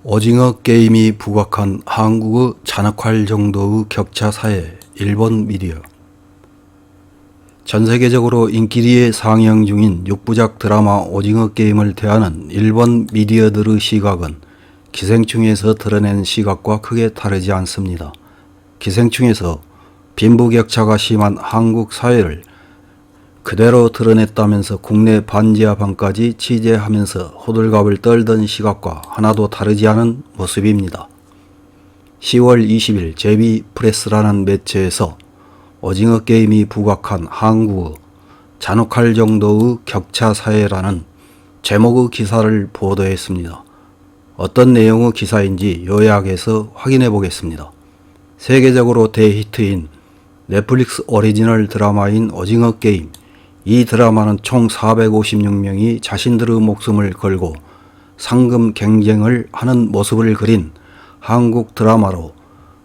오징어 게임이 부각한 한국의 잔혹할 정도의 격차 사회. 일본 미디어. 전세계적으로 인기리에 상영 중인 6부작 드라마 오징어 게임을 대하는 일본 미디어들의 시각은 기생충에서 드러낸 시각과 크게 다르지 않습니다. 기생충에서 빈부격차가 심한 한국 사회를 그대로 드러냈다면서 국내 반지하방까지 취재하면서 호들갑을 떨던 시각과 하나도 다르지 않은 모습입니다. 10월 20일 제비프레스라는 매체에서 오징어 게임이 부각한 한국의 잔혹할 정도의 격차 사회라는 제목의 기사를 보도했습니다. 어떤 내용의 기사인지 요약해서 확인해 보겠습니다. 세계적으로 대히트인 넷플릭스 오리지널 드라마인 오징어 게임. 이 드라마는 총 456명이 자신들의 목숨을 걸고 상금 경쟁을 하는 모습을 그린 한국 드라마로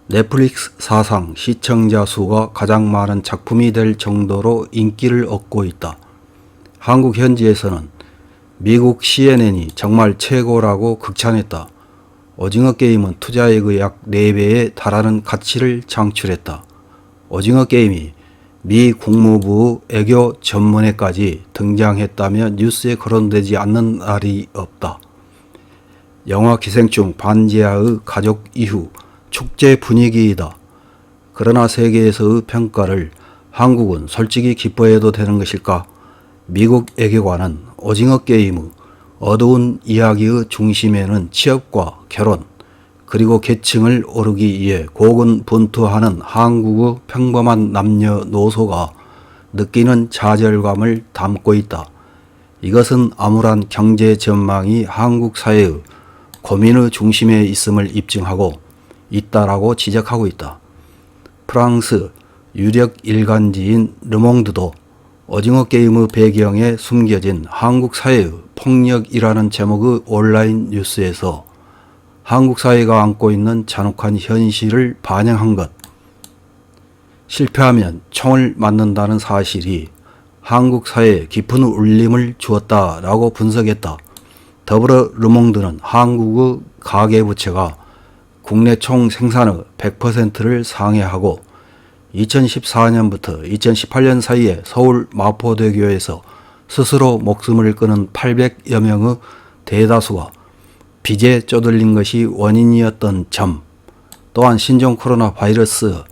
넷플릭스 사상 시청자 수가 가장 많은 작품이 될 정도로 인기를 얻고 있다. 한국 현지에서는 미국 CNN이 정말 최고라고 극찬했다. 오징어 게임은 투자액의 약 4배에 달하는 가치를 창출했다. 오징어 게임이 미 국무부 애교 전문회까지 등장했다며 뉴스에 거론되지 않는 날이 없다. 영화 기생충 반지하의 가족 이후 축제 분위기이다. 그러나 세계에서의 평가를 한국은 솔직히 기뻐해도 되는 것일까? 미국 애교관은 오징어 게임의 어두운 이야기의 중심에는 취업과 결혼 그리고 계층을 오르기 위해 고군분투하는 한국의 평범한 남녀노소가 느끼는 좌절감을 담고 있다. 이것은 암울한 경제 전망이 한국 사회의 고민의 중심에 있음을 입증하고 있다라고 지적하고 있다. 프랑스 유력 일간지인 르몽드도 오징어 게임의 배경에 숨겨진 한국 사회의 폭력이라는 제목의 온라인 뉴스에서 한국 사회가 안고 있는 잔혹한 현실을 반영한 것. 실패하면 총을 맞는다는 사실이 한국 사회에 깊은 울림을 주었다라고 분석했다. 더불어 르몽드는 한국의 가계부채가 국내 총 생산의 100%를 상회하고 2014년부터 2018년 사이에 서울 마포대교에서 스스로 목숨을 끊은 800여 명의 대다수가 빚에 쪼들린 것이 원인이었던 점, 또한 신종 코로나 바이러스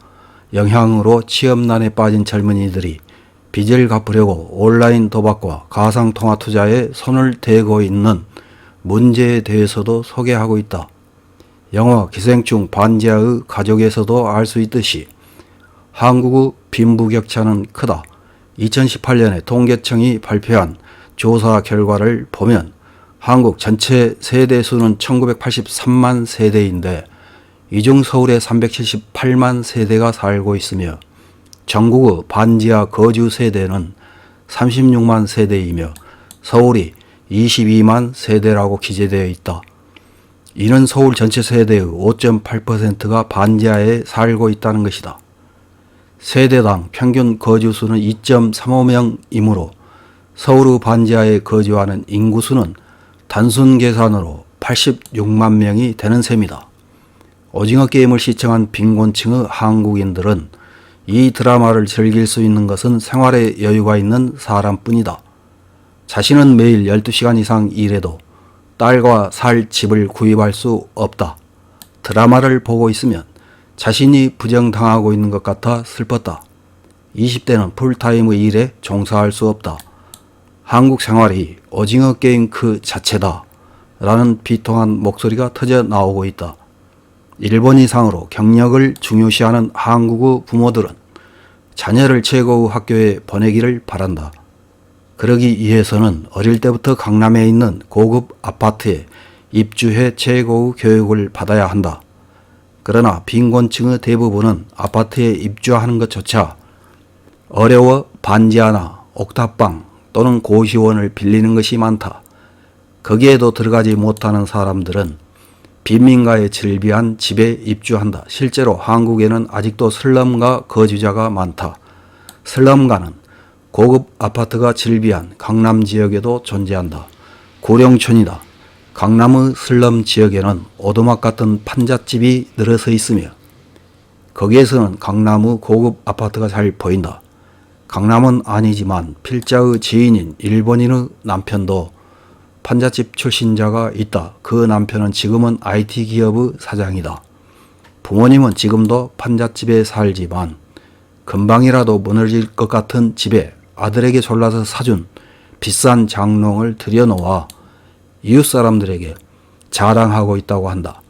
영향으로 취업난에 빠진 젊은이들이 빚을 갚으려고 온라인 도박과 가상통화 투자에 손을 대고 있는 문제에 대해서도 소개하고 있다. 영화 기생충 반지하의 가족에서도 알 수 있듯이 한국의 빈부격차는 크다. 2018년에 통계청이 발표한 조사 결과를 보면 한국 전체 세대수는 1983만 세대인데 이 중 서울에 378만 세대가 살고 있으며 전국의 반지하 거주 세대는 36만 세대이며 서울이 22만 세대라고 기재되어 있다. 이는 서울 전체 세대의 5.8%가 반지하에 살고 있다는 것이다. 세대당 평균 거주수는 2.35명이므로 서울의 반지하에 거주하는 인구수는 단순 계산으로 86만 명이 되는 셈이다. 오징어 게임을 시청한 빈곤층의 한국인들은 이 드라마를 즐길 수 있는 것은 생활에 여유가 있는 사람뿐이다. 자신은 매일 12시간 이상 일해도 딸과 살 집을 구입할 수 없다. 드라마를 보고 있으면 자신이 부정당하고 있는 것 같아 슬펐다. 20대는 풀타임의 일에 종사할 수 없다. 한국 생활이 오징어 게임 그 자체다 라는 비통한 목소리가 터져 나오고 있다. 일본 이상으로 경력을 중요시하는 한국의 부모들은 자녀를 최고의 학교에 보내기를 바란다. 그러기 위해서는 어릴 때부터 강남에 있는 고급 아파트에 입주해 최고의 교육을 받아야 한다. 그러나 빈곤층의 대부분은 아파트에 입주하는 것조차 어려워 반지하나 옥탑방 또는 고시원을 빌리는 것이 많다. 거기에도 들어가지 못하는 사람들은 빈민가에 즐비한 집에 입주한다. 실제로 한국에는 아직도 슬럼가 거주자가 많다. 슬럼가는 고급 아파트가 즐비한 강남 지역에도 존재한다. 고령촌이다. 강남의 슬럼 지역에는 오두막 같은 판잣집이 늘어서 있으며 거기에서는 강남의 고급 아파트가 잘 보인다. 강남은 아니지만 필자의 지인인 일본인의 남편도 판잣집 출신자가 있다. 그 남편은 지금은 IT 기업의 사장이다. 부모님은 지금도 판잣집에 살지만 금방이라도 무너질 것 같은 집에 아들에게 졸라서 사준 비싼 장롱을 들여놓아 이웃 사람들에게 자랑하고 있다고 한다.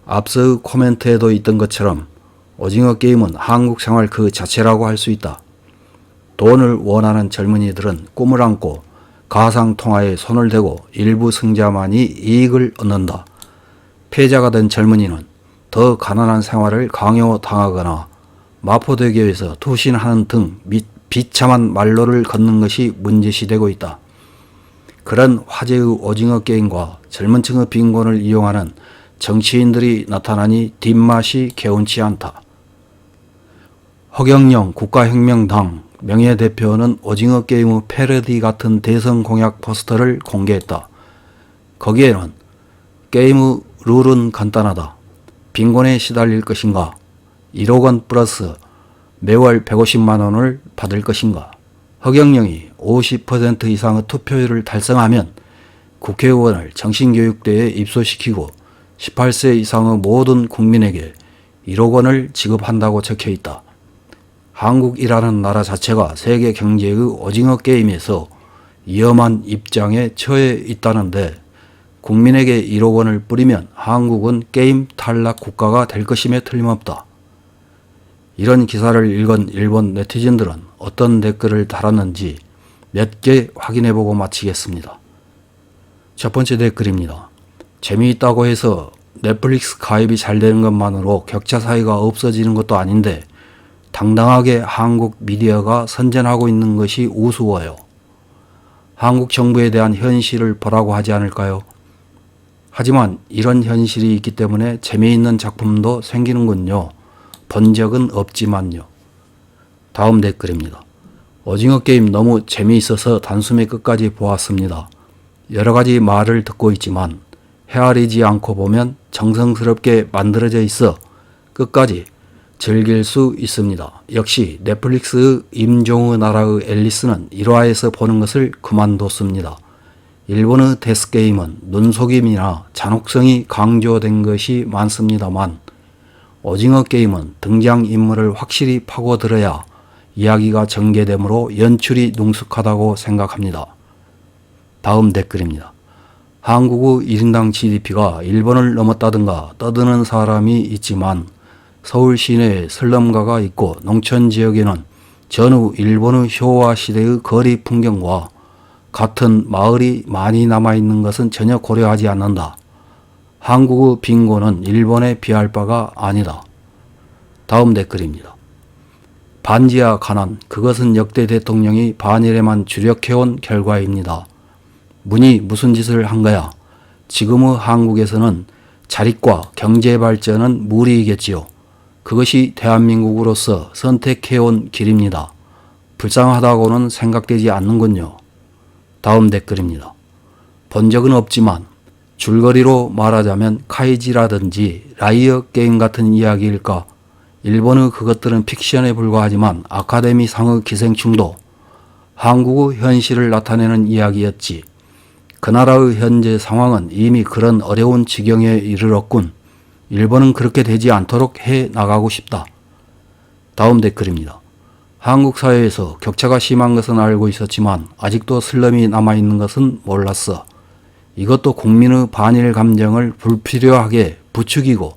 앞서 코멘트에도 있던 것처럼 오징어 게임은 한국 생활 그 자체라고 할 수 있다. 돈을 원하는 젊은이들은 꿈을 안고 가상통화에 손을 대고 일부 승자만이 이익을 얻는다. 패자가 된 젊은이는 더 가난한 생활을 강요당하거나 마포대교에서 투신하는 등 비참한 말로를 걷는 것이 문제시되고 있다. 그런 화제의 오징어 게임과 젊은 층의 빈곤을 이용하는 정치인들이 나타나니 뒷맛이 개운치 않다. 허경영 국가혁명당 명예대표는 오징어 게임의 패러디 같은 대선 공약 포스터를 공개했다. 거기에는 게임의 룰은 간단하다. 빈곤에 시달릴 것인가? 1억 원 플러스 매월 150만 원을 받을 것인가? 허경영이 50% 이상의 투표율을 달성하면 국회의원을 정신교육대에 입소시키고 18세 이상의 모든 국민에게 1억 원을 지급한다고 적혀 있다. 한국이라는 나라 자체가 세계 경제의 오징어 게임에서 위험한 입장에 처해 있다는데 국민에게 1억 원을 뿌리면 한국은 게임 탈락 국가가 될 것임에 틀림없다. 이런 기사를 읽은 일본 네티즌들은 어떤 댓글을 달았는지 몇 개 확인해보고 마치겠습니다. 첫 번째 댓글입니다. 재미있다고 해서 넷플릭스 가입이 잘 되는 것만으로 격차 사이가 없어지는 것도 아닌데 당당하게 한국 미디어가 선전하고 있는 것이 우스워요. 한국 정부에 대한 현실을 보라고 하지 않을까요? 하지만 이런 현실이 있기 때문에 재미있는 작품도 생기는군요. 본 적은 없지만요. 다음 댓글입니다. 오징어 게임 너무 재미있어서 단숨에 끝까지 보았습니다. 여러가지 말을 듣고 있지만 헤아리지 않고 보면 정성스럽게 만들어져 있어 끝까지 즐길 수 있습니다. 역시 넷플릭스의 임종의 나라의 앨리스는 1화에서 보는 것을 그만뒀습니다. 일본의 데스게임은 눈속임이나 잔혹성이 강조된 것이 많습니다만 오징어 게임은 등장인물을 확실히 파고들어야 이야기가 전개되므로 연출이 능숙하다고 생각합니다. 다음 댓글입니다. 한국의 1인당 GDP가 일본을 넘었다든가 떠드는 사람이 있지만 서울 시내에 슬럼가가 있고 농촌 지역에는 전후 일본의 효와 시대의 거리 풍경과 같은 마을이 많이 남아있는 것은 전혀 고려하지 않는다. 한국의 빈곤은 일본에 비할 바가 아니다. 다음 댓글입니다. 반지하 가난, 그것은 역대 대통령이 반일에만 주력해온 결과입니다. 문이 무슨 짓을 한 거야? 지금의 한국에서는 자립과 경제 발전은 무리이겠지요. 그것이 대한민국으로서 선택해온 길입니다. 불쌍하다고는 생각되지 않는군요. 다음 댓글입니다. 본 적은 없지만 줄거리로 말하자면 카이지라든지 라이어 게임 같은 이야기일까? 일본의 그것들은 픽션에 불과하지만 아카데미상의 기생충도 한국의 현실을 나타내는 이야기였지. 그 나라의 현재 상황은 이미 그런 어려운 지경에 이르렀군. 일본은 그렇게 되지 않도록 해 나가고 싶다. 다음 댓글입니다. 한국 사회에서 격차가 심한 것은 알고 있었지만 아직도 슬럼이 남아있는 것은 몰랐어. 이것도 국민의 반일 감정을 불필요하게 부추기고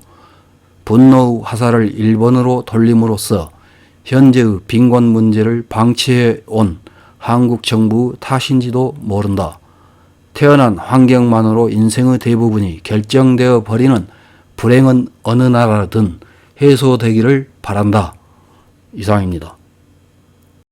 분노의 화살을 일본으로 돌림으로써 현재의 빈곤 문제를 방치해 온 한국 정부 탓인지도 모른다. 태어난 환경만으로 인생의 대부분이 결정되어 버리는 불행은 어느 나라든 해소되기를 바란다. 이상입니다.